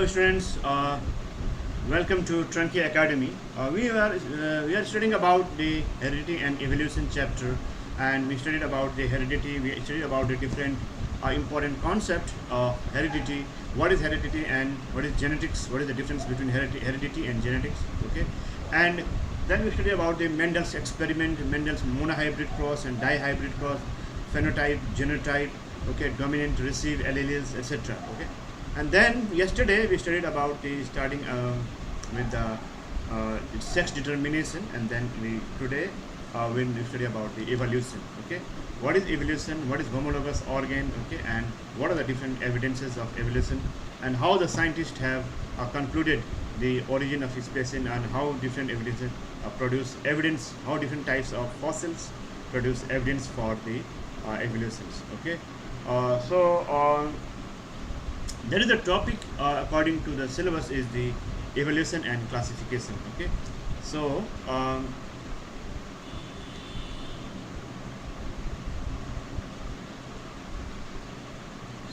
Hello students, welcome to Trunkie Academy. We are studying about the heredity and evolution chapter, and we studied about the heredity. We studied about the different important concept of heredity. What is heredity and what is genetics? What is the difference between heredity and genetics? Okay, and then we studied about the Mendel's experiment, Mendel's monohybrid cross and dihybrid cross, phenotype, genotype. Okay, dominant, receive, alleles, etc. Okay, and then yesterday we studied about the starting with the sex determination, and then we today when we study about the evolution. Okay, what is evolution, what is homologous organ, okay, and what are the different evidences of evolution, and how the scientists have concluded the origin of species, and how different evidences produce evidence, how different types of fossils produce evidence for the evolutions. Okay, so there is a topic according to the syllabus is the evolution and classification. Okay, so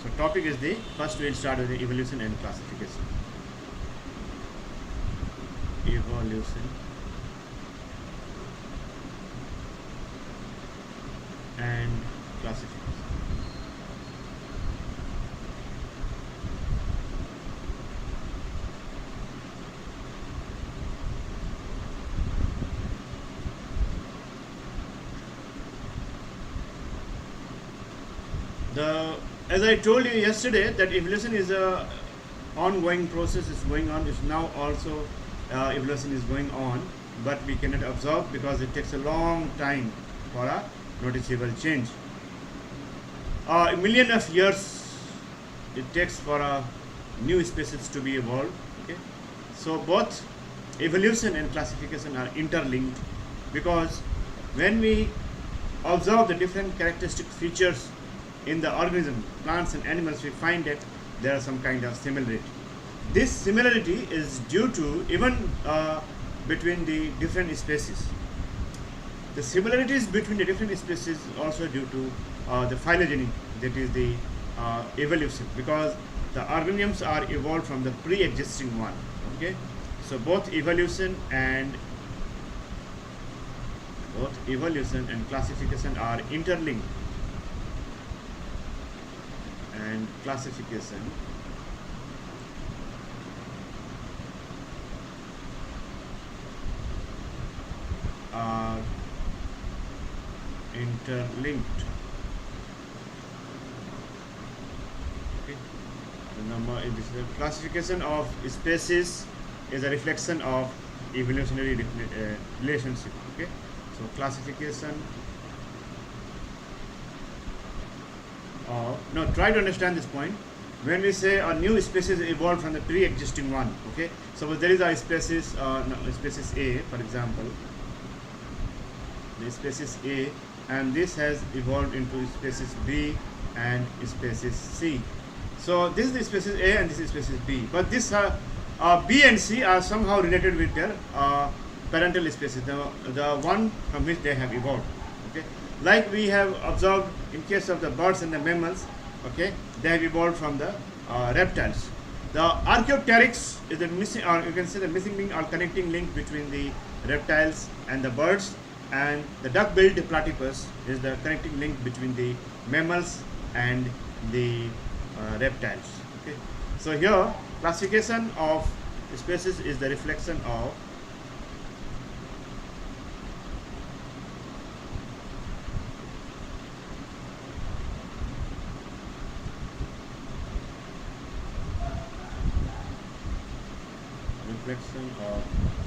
so topic is the first we'll start with the evolution and classification. Evolution and classification. As I told you yesterday, that evolution is a ongoing process. Is going on. It's now also evolution is going on, but we cannot observe because it takes a long time for a noticeable change. A million of years it takes for a new species to be evolved. Okay, so both evolution and classification are interlinked, because when we observe the different characteristic features in the organism, plants and animals, we find that there are some kind of similarity. This similarity is due to even between the different species. The similarities between the different species is also due to the phylogeny, that is the evolution, because the organisms are evolved from the pre-existing one. Okay, so both evolution and classification are interlinked, and classification are interlinked. Okay, the number is this. The classification of species is a reflection of evolutionary relationship. Okay, so classification now try to understand this point. When we say a new species evolved from the pre-existing one, okay, so there is a species, species A, for example, the species A, and this has evolved into species B and species C. So this is the species A and this is species B, but this B and C are somehow related with their parental species, the one from which they have evolved. Okay, like we have observed in case of the birds and the mammals. Okay, they have evolved from the reptiles. The Archaeopteryx is the missing, or you can say the missing link or connecting link between the reptiles and the birds, and the duck-billed platypus is the connecting link between the mammals and the reptiles. Okay, so here classification of species is the reflection of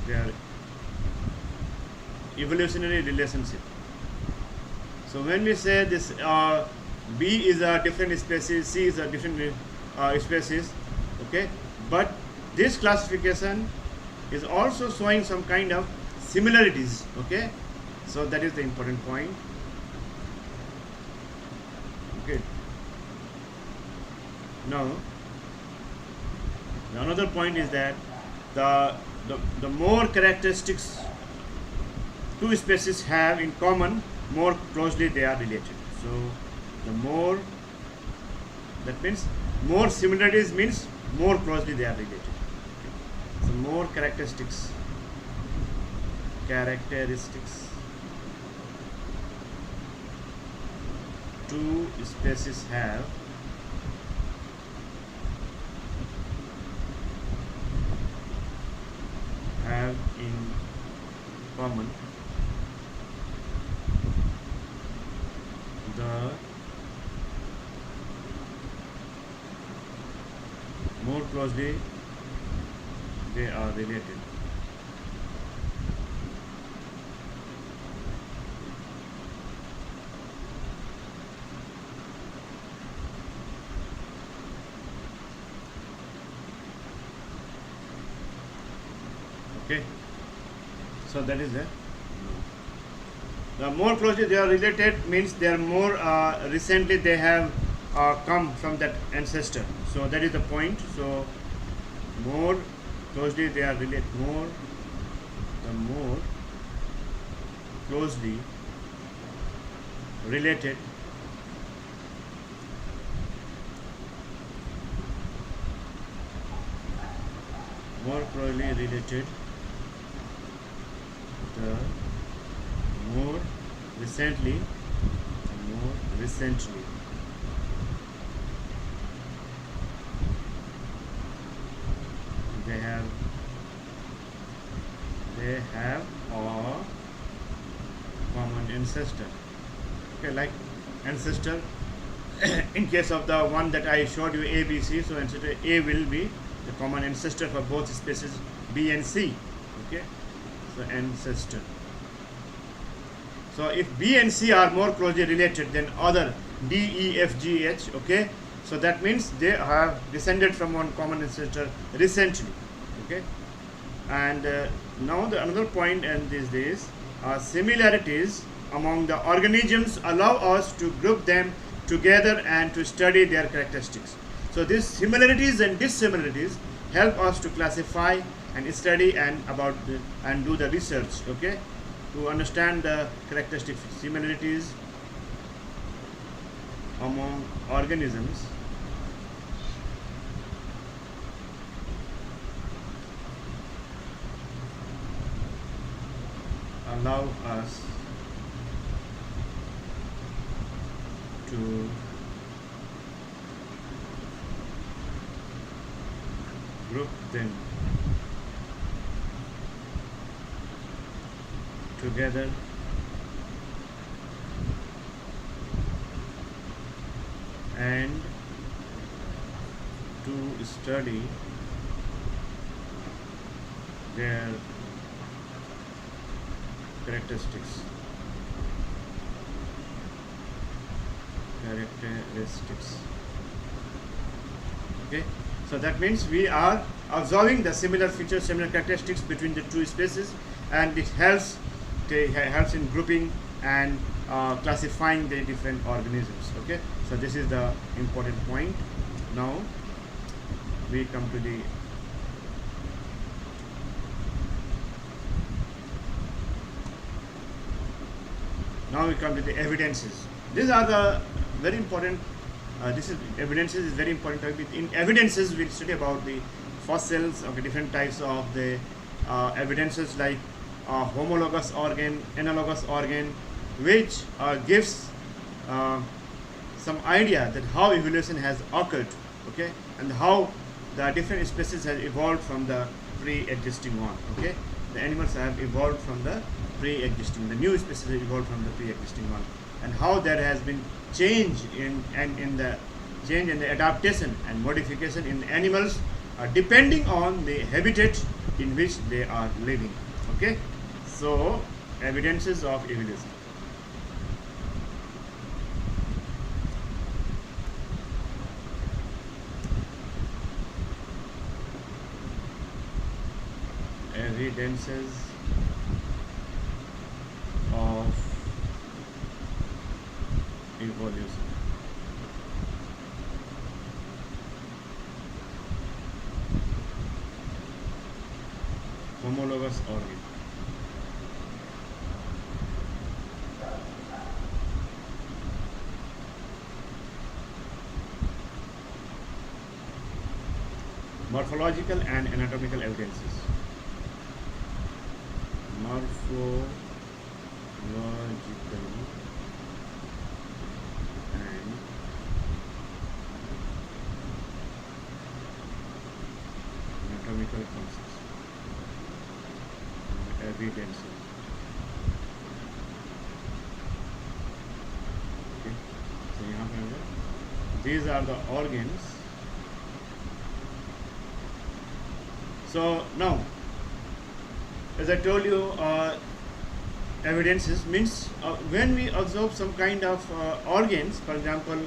their evolutionary relationship. So when we say this B is a different species, C is a different species, okay, but this classification is also showing some kind of similarities. Okay, so that is the important point. Okay, now another point is that the more characteristics two species have in common, more closely they are related. So the more, that means more similarities means more closely they are related. Okay. So more characteristics two species have in common, the more closely they are related. Okay, so that is the more closely they are related means they are more recently they have come from that ancestor. So that is the point. So more closely they are related, the more closely related more closely related, the more recently they have a common ancestor. Okay, like ancestor in case of the one that I showed you, A, B, C, so ancestor A will be the common ancestor for both species B and C. Okay, so ancestor. So if B and C are more closely related than other D, E, F, G, H, okay, so that means they have descended from one common ancestor recently. Okay, and now the another point and this similarities among the organisms allow us to group them together and to study their characteristics. So these similarities and dissimilarities help us to classify and study and do the research. Okay, to understand the characteristic similarities among organisms allow us to group them together and to study their characteristics. Okay, so that means we are observing the similar features, similar characteristics between the two species, and it helps in grouping and classifying the different organisms. Okay, so this is the important point. Now we come to the evidences. These are the very important. Evidences is very important topic. In evidences, we study about the fossils of different types of the evidences like homologous organ, analogous organ, which gives some idea that how evolution has occurred. Okay, and how the different species have evolved from the pre-existing one. Okay, the animals have evolved from the pre-existing. The new species have evolved from the pre-existing one, and how there has been change in the adaptation and modification in animals depending on the habitat in which they are living. Okay, so evidences of evolution. Evidences of evolution. Homologous organ. morphological and anatomical evidences. Morphological and anatomical concepts, evidences. Okay, so यहाँ पे होगा, these are the organs. So now, as I told you, evidences means when we observe some kind of organs, for example,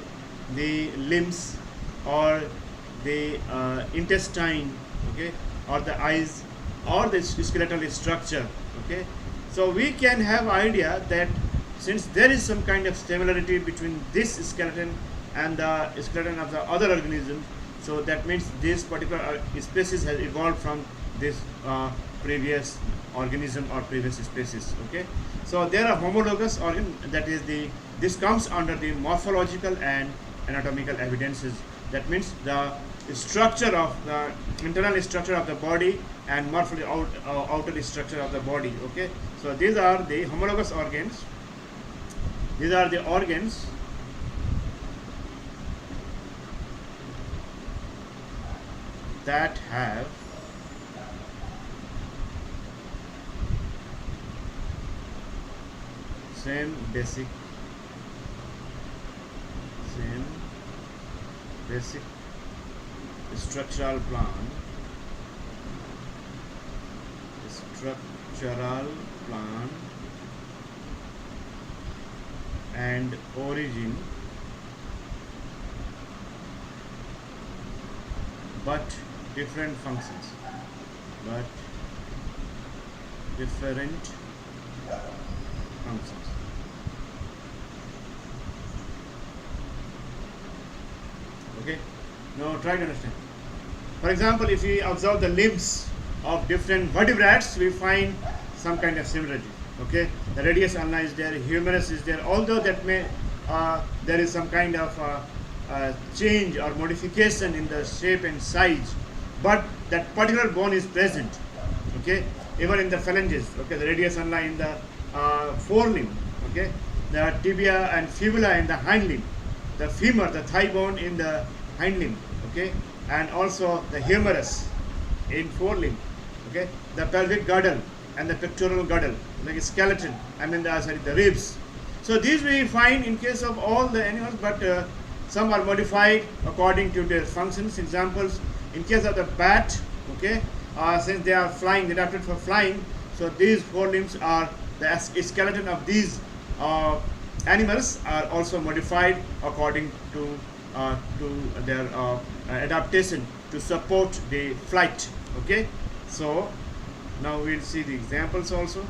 the limbs or the intestine, okay, or the eyes or the skeletal structure, okay. So we can have idea that since there is some kind of similarity between this skeleton and the skeleton of the other organism, so that means this particular species has evolved from this previous organism or previous species, okay. So there are homologous organ, that is this comes under the morphological and anatomical evidences. That means the structure of the internal structure of the body and morphological outer structure of the body, okay. So these are the homologous organs. These are the organs that have same basic structural plan and origin, but different functions, okay. Now try to understand. For example, if we observe the limbs of different vertebrates, we find some kind of similarity, okay. The radius ulna is there, humerus is there, although that may there is some kind of change or modification in the shape and size, but that particular bone is present, okay. Even in the phalanges, okay, the radius ulna in the forelimb, okay, the tibia and fibula in the hind limb, the femur, the thigh bone in the hind limb, okay, and also the humerus in forelimb, okay, the pelvic girdle and the pectoral girdle, like a skeleton, the ribs. So these we find in case of all the animals, but some are modified according to their functions. Examples, in case of the bat, okay, since they are flying, adapted for flying, so these forelimbs are the skeleton of these animals are also modified according to their adaptation to support the flight, okay. So now we'll see the examples also.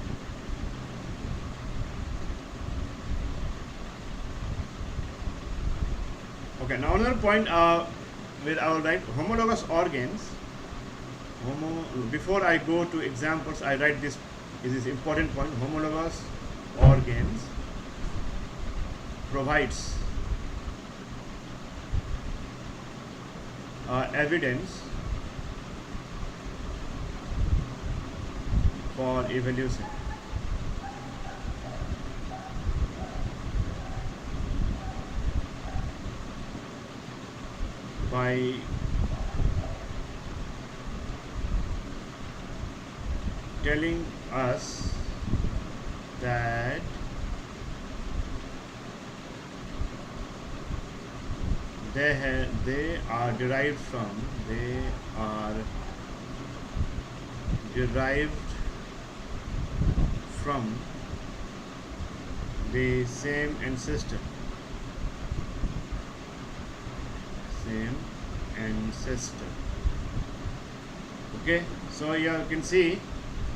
Okay, now another point with our right homologous organs. Before I go to examples, I write this is this important point. Homologous organs provides evidence for evolution. By telling us that they are derived from the same ancestor. Okay, so you can see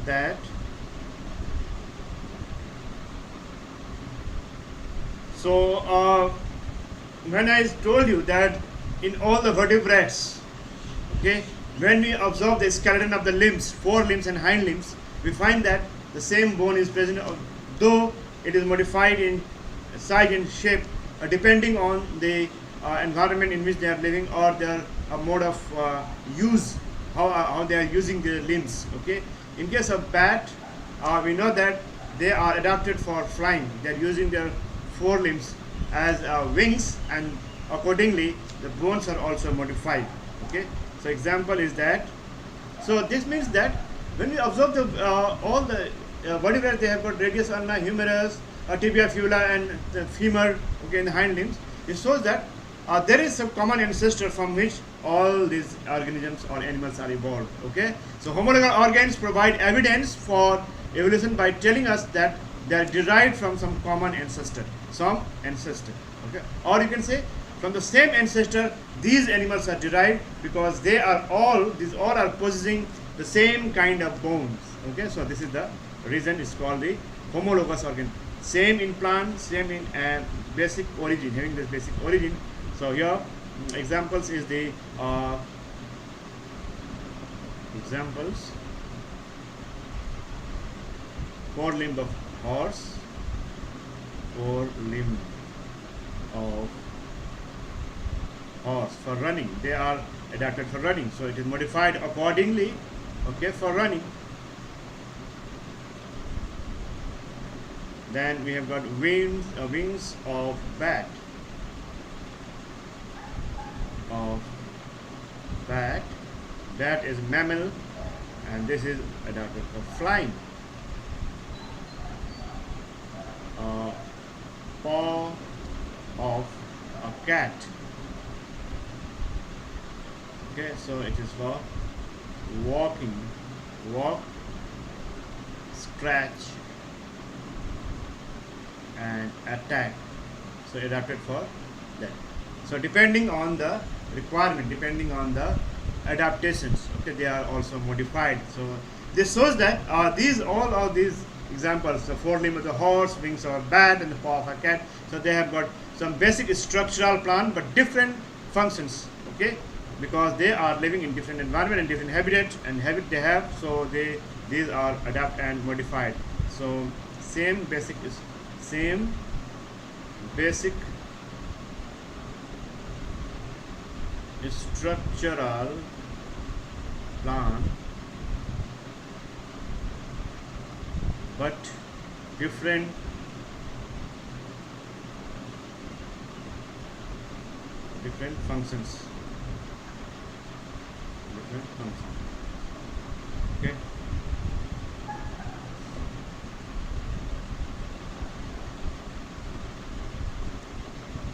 that when I told you that in all the vertebrates, okay, when we observe the skeleton of the limbs, forelimbs and hind limbs, we find that the same bone is present, though it is modified in size and shape depending on the environment in which they are living or their mode of use how they are using their limbs. Okay, in case of bat, we know that they are adapted for flying. They are using their forelimbs as wings, and accordingly the bones are also modified. Okay, so example is that. So this means that when we observe all the vertebrates, they have got radius ulna, humerus, tibia, fibula, and the femur. Okay, in the hind limbs, it shows that there is some common ancestor from which all these organisms or animals are evolved. Okay, so homologal organs provide evidence for evolution by telling us that they are derived from some common ancestor, Okay, or you can say from the same ancestor these animals are derived, because these all are possessing the same kind of bones. Okay, so this is the reason it's called the homologous organ. Same in plant, same in basic origin, having this basic origin. So here examples is the examples: forelimb of horse, forelimb of horse for running. They are adapted for running, so it is modified accordingly. Okay, for running. Then we have got wings of bat. That is mammal, and this is adapted for flying. Paw of a cat. Okay, so it is for walking, walk, scratch, and attack. So adapted for that. So depending on the requirement, depending on the adaptations, okay, they are also modified. So this shows that all of these examples, the forelimb of the horse, wings of a bat, and the paw of a cat, so they have got some basic structural plan but different functions. Okay, because they are living in different environment and different habitat they have, so these are adapt and modified. So same basic structural plan, but different functions. Okay.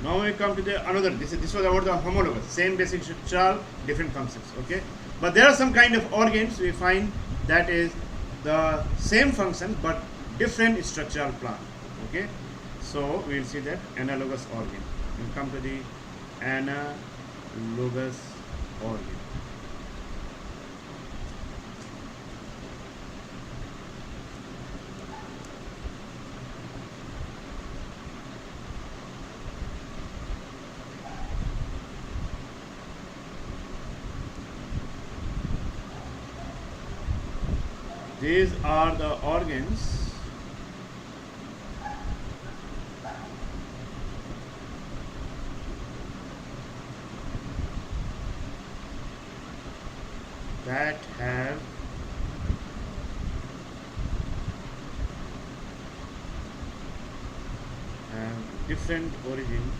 Now we come to the another. This was about the homologous, same basic structure, different functions. Okay, but there are some kind of organs we find that is the same function but different structural plan. Okay, so we will see that analogous organ. We come to the analogous organ. These are the organs that have different origin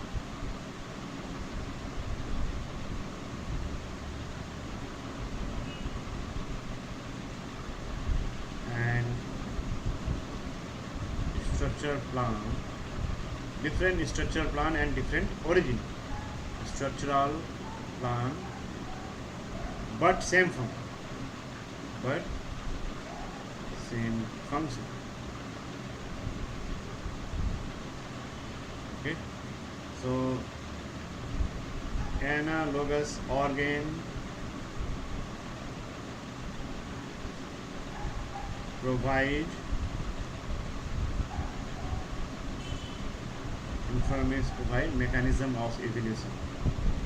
and structure plan, different structural plan and different origin. Structural plan but same function. Okay, so analogous organ provide mechanism of evolution.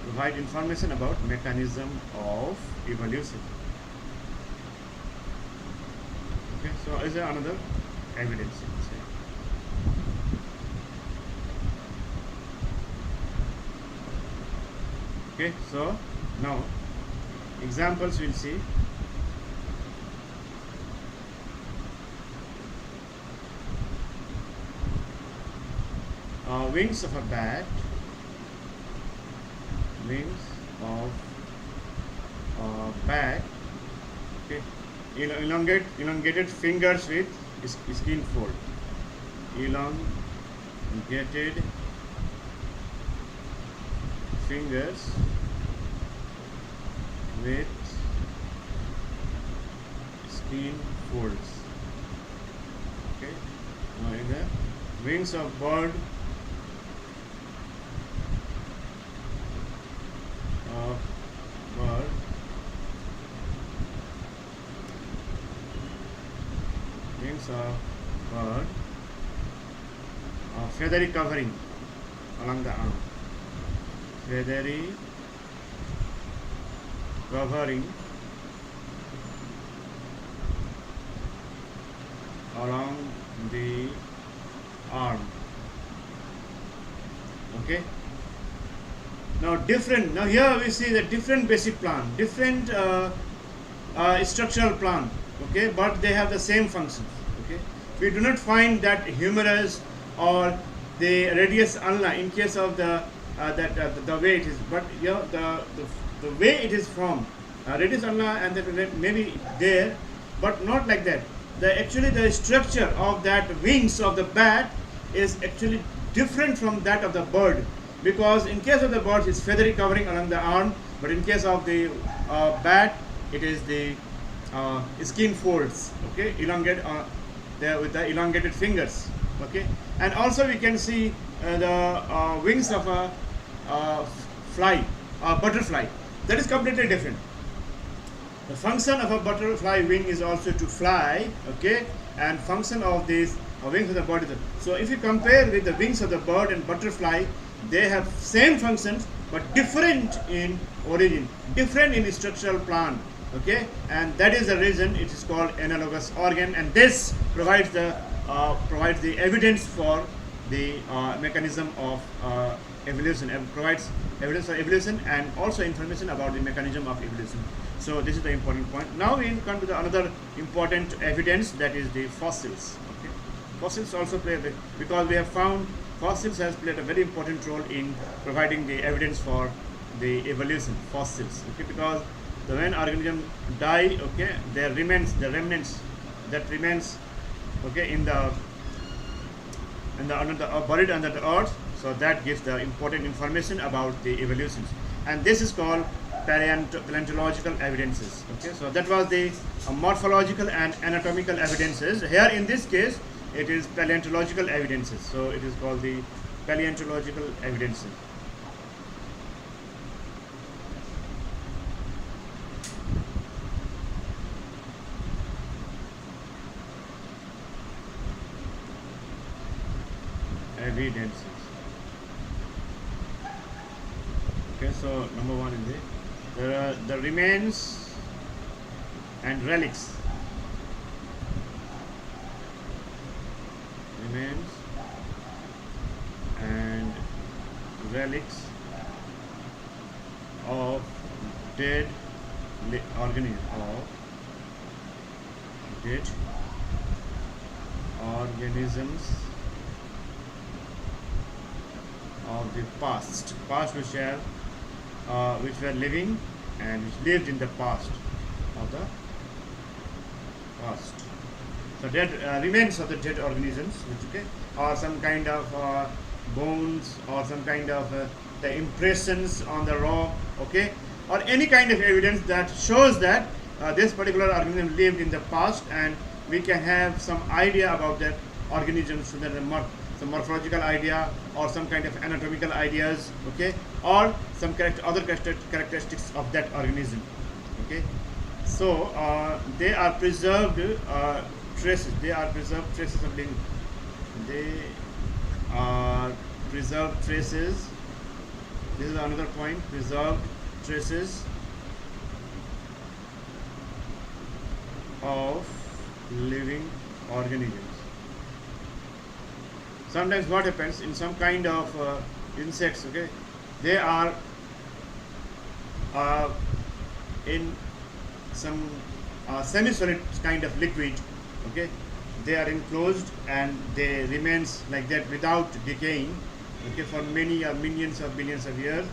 Provide information about mechanism of evolution. Okay, so is there another evidence? Okay, so now examples we'll see. wings of a bat, wings of a bat, okay, elongated fingers with skin fold, elongated fingers with skin folds. Okay, now in the wings of bird, of bird, wings of bird, feathery covering along the arm, feathery covering along the arm. Okay, now here we see the different basic plan, different structural plan, okay, but they have the same functions. Okay, we do not find that humerus or the radius ulna in case of the the way it is, but here the way it is formed, radius ulna and that may be there, but not like that. Actually the structure of that wings of the bat is actually different from that of the bird, because in case of the bird it's feathery covering along the arm, but in case of the bat it is the skin folds, okay, elongate there with the elongated fingers. Okay, and also we can see the wings of a butterfly, that is completely different. The function of a butterfly wing is also to fly, okay, and function of these wings of the bird is. So if you compare with the wings of the bird and butterfly, they have same functions but different in origin, different in structural plan. Okay, and that is the reason it is called analogous organ, and this provides the evidence for the mechanism of evolution, and provides evidence for evolution and also information about the mechanism of evolution. So this is the important point. Now we come to the another important evidence, that is the fossils. Okay, fossils also play because we have found fossils has played a very important role in providing the evidence for the evolution. Fossils, okay, because when organisms die, okay, there remains the remnants that remains, okay, in the buried under the earth. So that gives the important information about the evolutions, and this is called paleontological evidences. Okay, so that was the morphological and anatomical evidences. Here in this case it is paleontological evidences, so it is called the paleontological evidences. Evidences. Okay, so number one is there are the remains and relics. Remains and relics of dead organisms, of the past which were living and which lived in the past of the past. So dead remains of the dead organisms, which, okay, or some kind of bones, or some kind of the impressions on the rock, okay, or any kind of evidence that shows that this particular organism lived in the past, and we can have some idea about that organism, so that some morphological idea or some kind of anatomical ideas, okay, or some other characteristics of that organism. Okay, so they are preserved traces. They are preserved traces of living. They are preserved traces. This is another point. Preserved traces of living organisms. Sometimes what happens in some kind of insects, okay, they are in some semi-solid kind of liquid, okay, they are enclosed and they remains like that without decaying, okay, for many or millions of billions of years,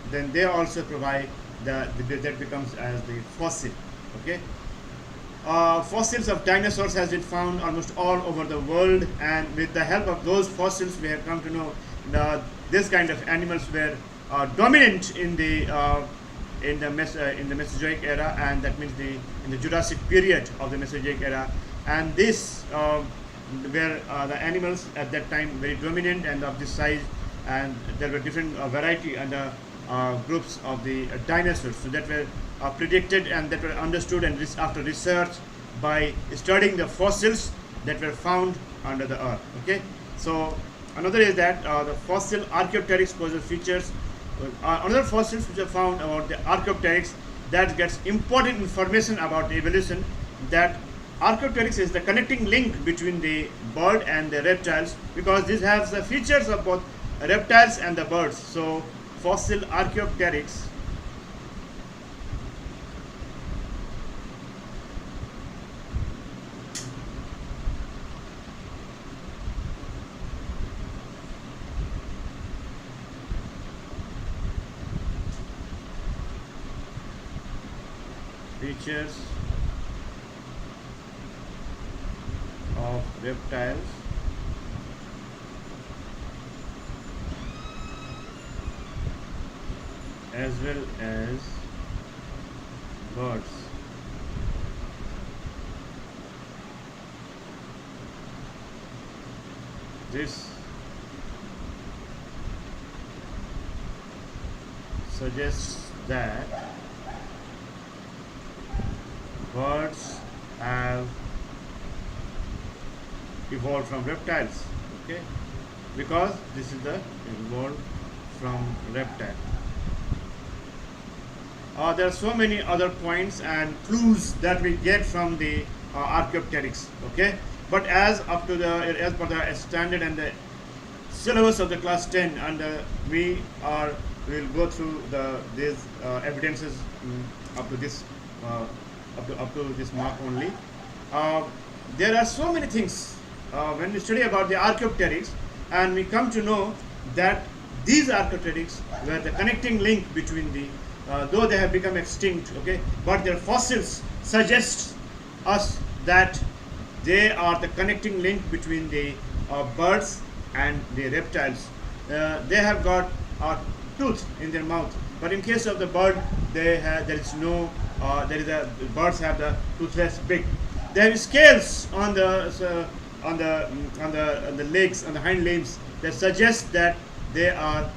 then they also provide that becomes as the fossil. Okay, fossils of dinosaurs has been found almost all over the world, and with the help of those fossils, we have come to know this kind of animals were dominant in the Mesozoic era, and that means in the Jurassic period of the Mesozoic era, and this were the animals at that time very dominant and of this size, and there were different variety and groups of the dinosaurs, so that were predicted and that were understood and after research by studying the fossils that were found under the earth. Okay, so another is that the fossil Archaeopteryx possess features. Another fossils which are found about the Archaeopteryx that gets important information about the evolution. That Archaeopteryx is the connecting link between the bird and the reptiles, because this has the features of both reptiles and the birds. So fossil Archaeopteryx features of reptiles as well as birds. This suggests that birds have evolved from reptiles. Okay, because this is the evolved from reptile. There are so many other points and clues that we get from the Archaeopteryx. Okay, but as per the standard and the syllabus of the class 10, and we will go through these evidences up to this up to this mark only. There are so many things when we study about the Archaeopteryx, and we come to know that these Archaeopteryx were the connecting link between the though they have become extinct, okay, but their fossils suggest us that they are the connecting link between the birds and the reptiles. They have got a tooth in their mouth, but in case of the bird, there is no. Birds have the toothless beak. They have scales on the legs, on the hind limbs, that suggest that they are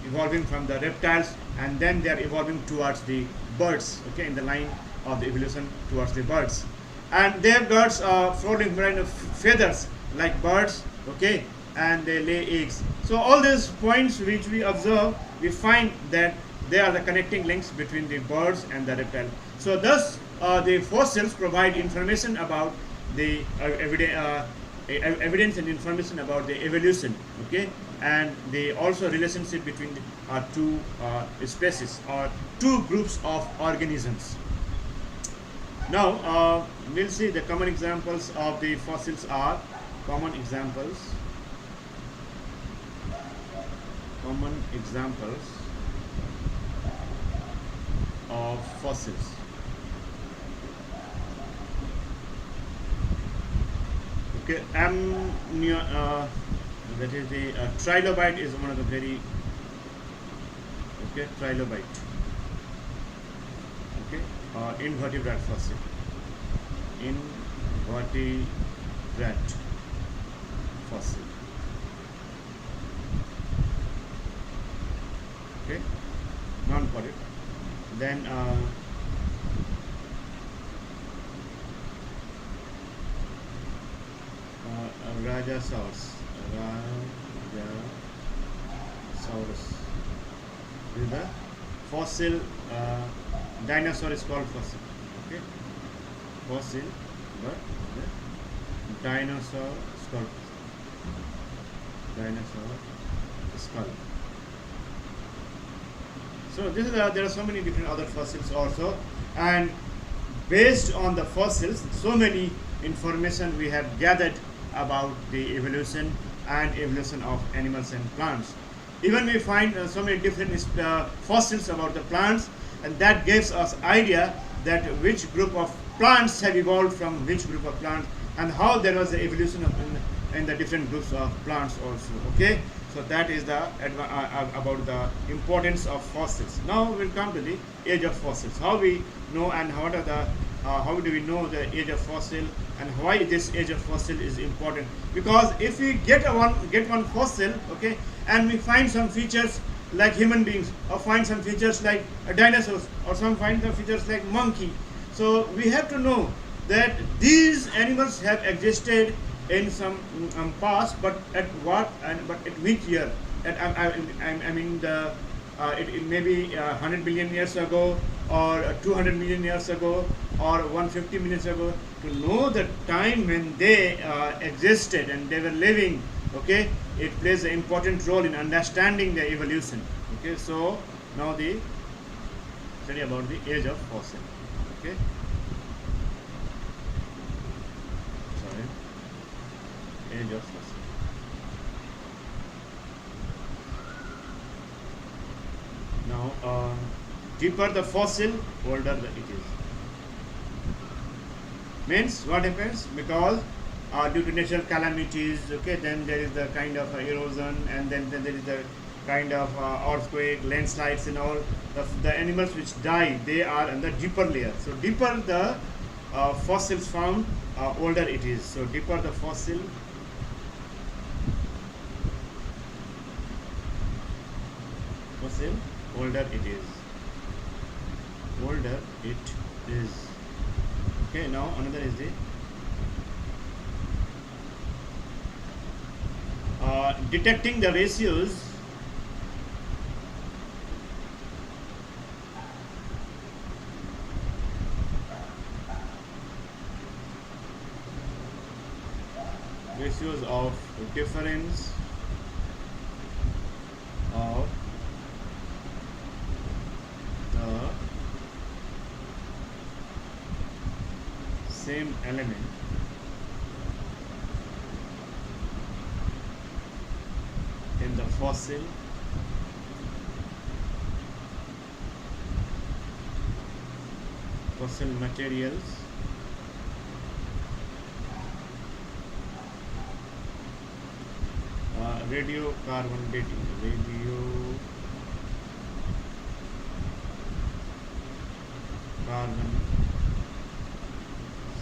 evolving from the reptiles, and then they are evolving towards the birds. Okay, in the line of the evolution towards the birds, and they have got floating kind of feathers like birds. Okay, and they lay eggs. So all these points which we observe, we find that they are the connecting links between the birds and the reptile. So thus the fossils provide information about the evidence and information about the evolution. Okay, and the also relationship between two species or two groups of organisms. Now we'll see the common examples of the fossils are common examples of fossils. Okay, that is the trilobite is one of the very trilobite. Okay, invertebrate fossil. Invertebrate fossil. Okay, non-polyp. Then Rajasaurus. This is the fossil. Dinosaur is called fossil. Okay, fossil, but the dinosaur skull. So this is there are so many different other fossils also, and based on the fossils, so many information we have gathered about the evolution and evolution of animals and plants. Even we find so many different fossils about the plants, and that gives us idea that which group of plants have evolved from which group of plants, and how there was the evolution of in the different groups of plants also. Okay, so that is the about the importance of fossils. Now we'll come to the age of fossils. How we know and what are the how do we know the age of fossil, and why this age of fossil is important? Because if we get one fossil, okay, and we find some features like human beings, or find some features like dinosaurs, or some find the features like monkey, so we have to know that these animals have existed in some past, but at what and but at which year? At I mean the it may be 100 billion years ago, or 200 million years ago, or 150 million years ago. To know the time when they existed and they were living, okay, it plays an important role in understanding the evolution. Okay, so now the study about the age of fossil. Okay, sorry, age of fossil. Now, deeper the fossil, older it is. Means what happens? Because due to natural calamities, okay, then there is the kind of erosion, and then there is the kind of earthquake, landslides, and all. The animals which die, they are in the deeper layer. So deeper the fossils found, older it is. So deeper the fossil, older it is. Older it is. Okay, now another is the detecting the ratios of difference of the same element in the fossil materials radiocarbon dating, radiocarbon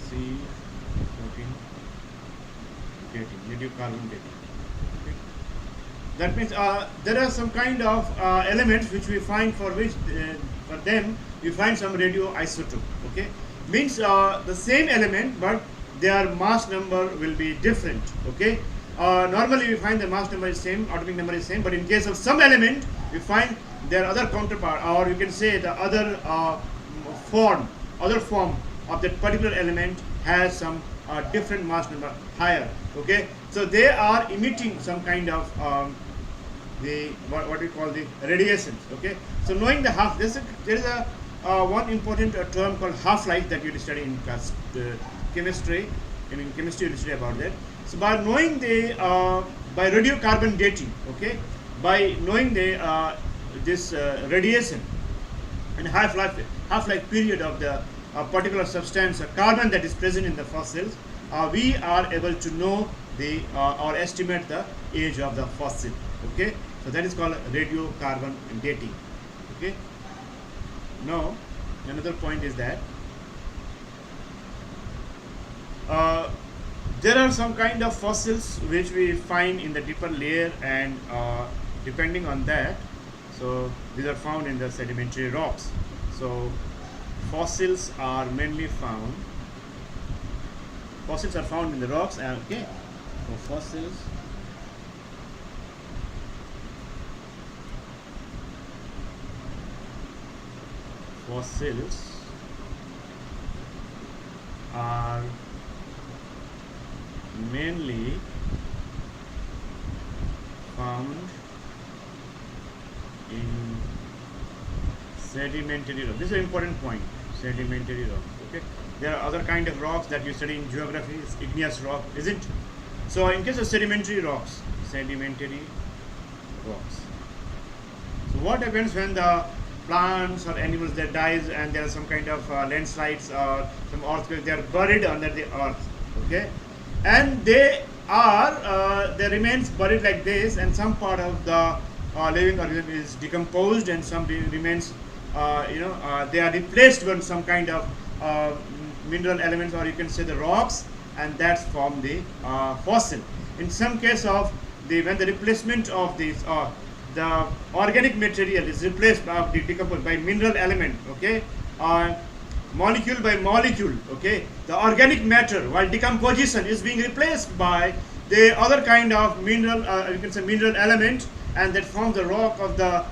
C14 dating, radiocarbon dating. Okay. That means there are some kind of elements which we find for which for them we find some radioisotope. Okay, means the same element, but their mass number will be different. Okay, normally we find the mass number is same, atomic number is same, but in case of some element we find their other counterpart, or you can say the other form of that particular element has some different mass number, higher. Okay, so they are emitting some kind of the what we call the radiations. Okay, so knowing the half, there is a one important term called half-life that you study in class chemistry. In chemistry you study about that. So by knowing the by radiocarbon dating, okay, by knowing the this radiation and half-life period of the particular substance, carbon that is present in the fossils, we are able to know the or estimate the age of the fossil. Okay, so that is called radiocarbon dating. Okay. Now another point is that there are some kind of fossils which we find in the deeper layer, and depending on that, so these are found in the sedimentary rocks. So fossils are mainly found in the rocks. Okay, so fossils are mainly found in sedimentary rock. This is an important point. Sedimentary rock. Okay, there are other kind of rocks that you study in geography. It's igneous rock, isn't? So in case of sedimentary rocks. So what happens when the plants or animals that dies and there are some kind of landslides or some earthquake, they are buried under the earth, okay, and they remains buried like this, and some part of the living organism is decomposed and some remains, they are replaced with some kind of uh, mineral elements, or you can say the rocks, and that's from the fossil. In some case of when the replacement of these the organic material is replaced by decomposed by mineral element, okay, molecule by molecule, okay, the organic matter while decomposition is being replaced by the other kind of mineral, you can say mineral element, and that forms the rock of that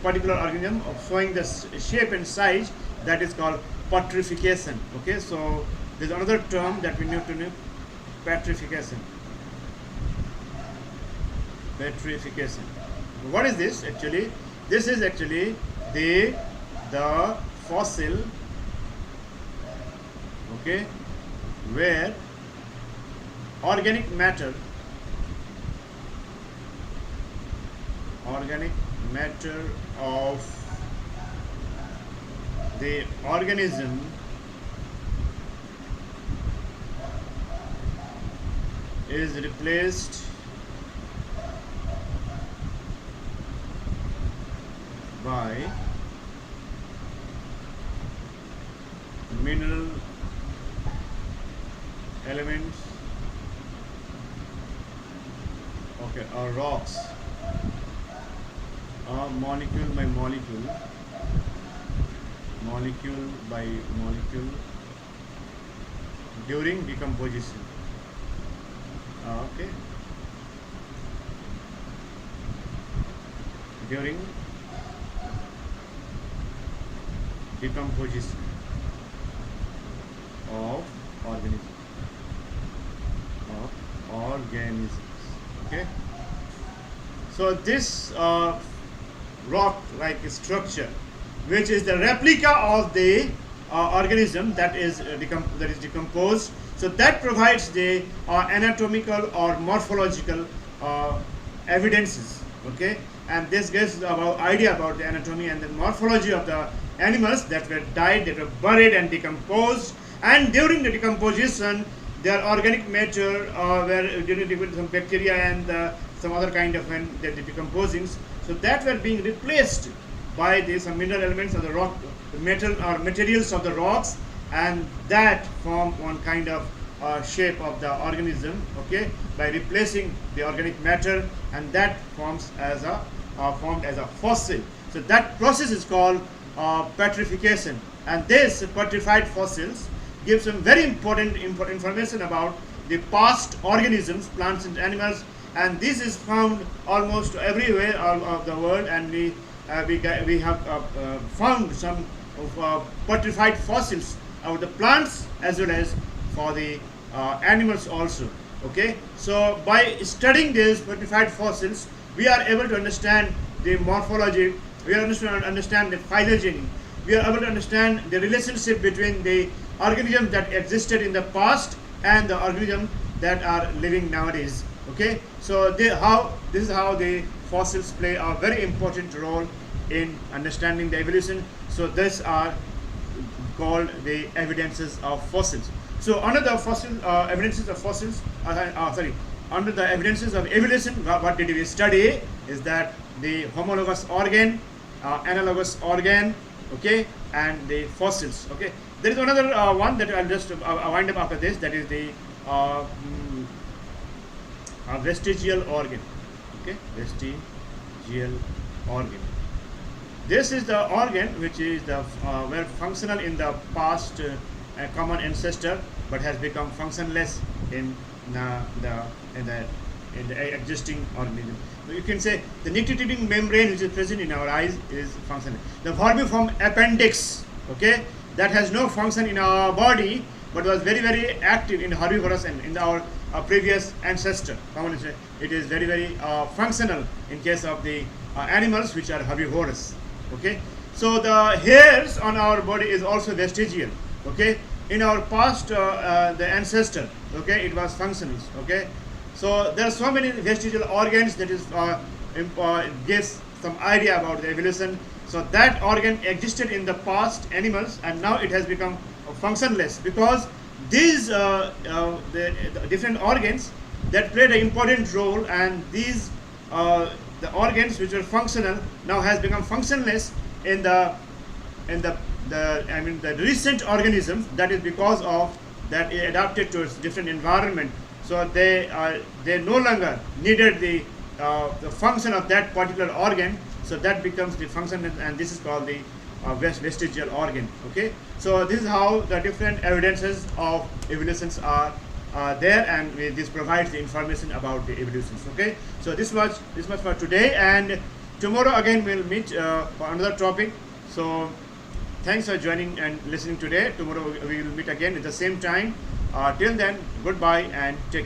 particular organism, of showing the shape and size, that is called petrification. Okay, so there's another term that we need to know: petrification. Petrification. What is this actually? This is actually the fossil, okay, where organic matter of the organism is replaced by mineral elements, okay, or rocks, molecule by molecule during decomposition. Okay, during decomposition of organisms. Okay, so this rock like structure, which is the replica of the organism that is decomposed, so that provides the anatomical or morphological evidences, okay, and this gives about idea about the anatomy and the morphology of the animals that were died, that were buried and decomposed, and during the decomposition their organic matter were during some bacteria and some other kind of when they're decomposing, so that were being replaced by some mineral elements of the rock, the metal or materials of the rocks, and that form one kind of shape of the organism, okay, by replacing the organic matter, and that formed as a fossil. So that process is called petrification, and this petrified fossils give some very important information about the past organisms, plants and animals, and this is found almost everywhere all of the world, and we have found some of petrified fossils of the plants as well as for the animals also. Okay, so by studying these petrified fossils, we are able to understand the morphology, we are able to understand the phylogeny, we are able to understand the relationship between the organisms that existed in the past and the organisms that are living nowadays. Okay, so this is how the fossils play a very important role in understanding the evolution. So these are called the evidences of fossils. So under the evidences of fossils, under the evidences of evolution, what did we study is that the homologous organ, analogous organ, okay, and the fossils. Okay, there is another one that I'll just wind up after this. That is the vestigial organ. Okay, vestigial organ. This is the organ which is were functional in the past, common ancestor, but has become functionless in the existing organism. So you can say the nictitating membrane which is present in our eyes is functional. The vermiform appendix, okay, that has no function in our body, but was very, very active in herbivorous and in our previous ancestor. It is very, very functional in case of the animals which are herbivorous. Okay, so the hairs on our body is also vestigial. Okay, in our past the ancestor, okay, it was functional, okay. So there are so many vestigial organs that is gives some idea about the evolution. So that organ existed in the past animals, and now it has become functionless because these the different organs that played an important role, and these the organs which were functional now has become functionless in the recent organisms. That is because of that it adapted to its different environment. So they no longer needed the function of that particular organ. So that becomes the function, and this is called the vestigial organ. Okay. So this is how the different evidences of evolutions are there, and this provides the information about the evolutions. Okay. So this much for today, and tomorrow again we'll meet for another topic. So thanks for joining and listening today. Tomorrow we will meet again at the same time. Till then, goodbye and take care.